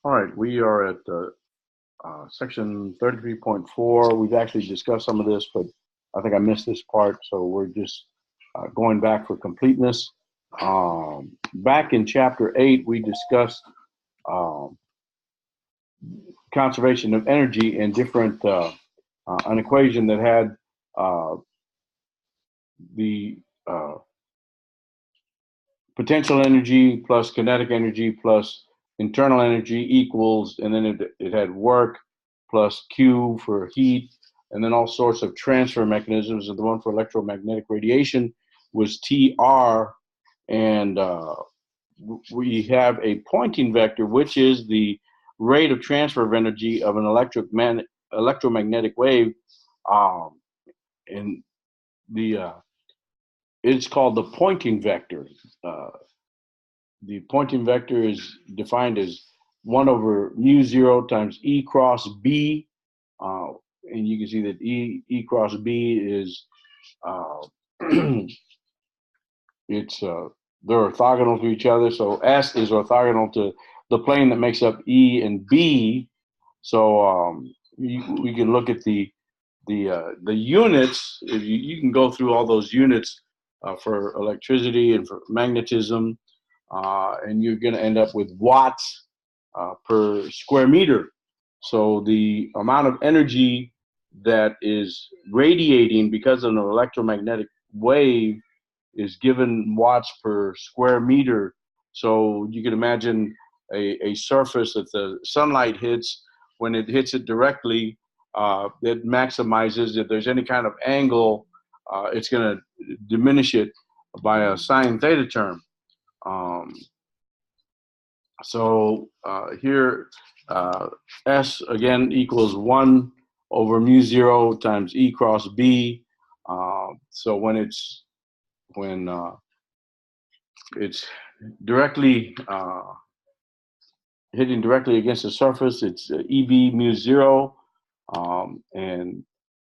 All right, we are at section 33.4. We've actually discussed some of this, but I think I missed this part, so we're just going back for completeness. Back in chapter 8, we discussed um, conservation of energy in different, an equation that had the potential energy plus kinetic energy plus internal energy equals, and then it had work plus Q for heat, and then all sorts of transfer mechanisms. And the one for electromagnetic radiation was TR, and we have a Poynting vector, which is the rate of transfer of energy of an electromagnetic wave, and the it's called the Poynting vector. The Poynting vector is defined as 1 over mu 0 times E cross B. And you can see that E cross B is, it's they're orthogonal to each other. So S is orthogonal to the plane that makes up E and B. So we can look at the units. If you can go through all those units for electricity and for magnetism, and you're going to end up with watts per square meter. So the amount of energy that is radiating because of an electromagnetic wave is given watts per square meter. So you can imagine a surface that the sunlight hits. When it hits it directly, it maximizes. If there's any kind of angle, it's going to diminish it by a sine theta term. So here, S again equals 1 over mu 0 times E cross B. So when it's directly hitting directly against the surface, it's EV mu 0, and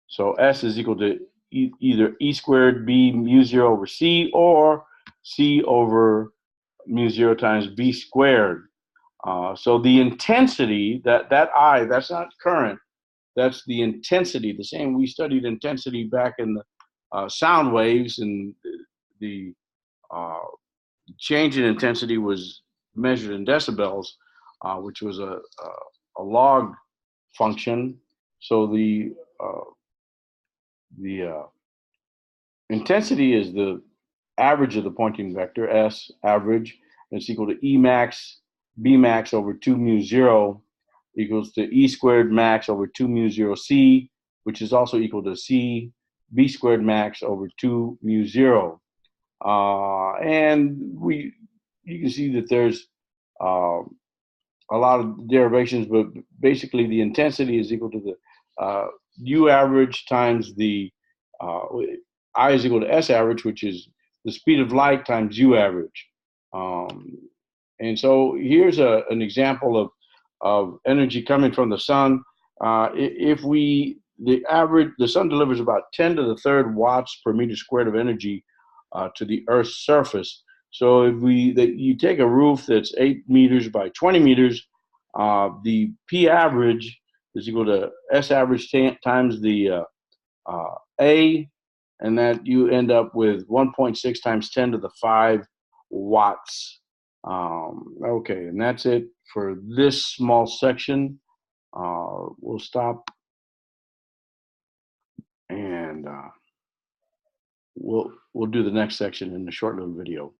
so S is equal to either E squared B mu 0 over C, or C over mu 0 times B squared. So the intensity, that I, that's not current, that's the intensity. The same, we studied intensity back in the sound waves, and the change in intensity was measured in decibels, which was a log function. So the intensity is the average of the Poynting vector, S average, and it's equal to E max B max over 2 mu 0 equals to E squared max over 2 mu 0 C, which is also equal to C B squared max over 2 mu 0. And you can see that there's a lot of derivations, but basically the intensity is equal to the U average times the I is equal to S average, which is the speed of light times U average. And so here's an example of energy coming from the sun. If the sun delivers about 10 to the third watts per meter squared of energy to the Earth's surface. So if you take a roof that's 8 meters by 20 meters, the P average is equal to S average times the A, and that you end up with 1.6 times 10 to the 5 watts. Okay, and that's it for this small section. We'll stop, and we'll do the next section in a short little video.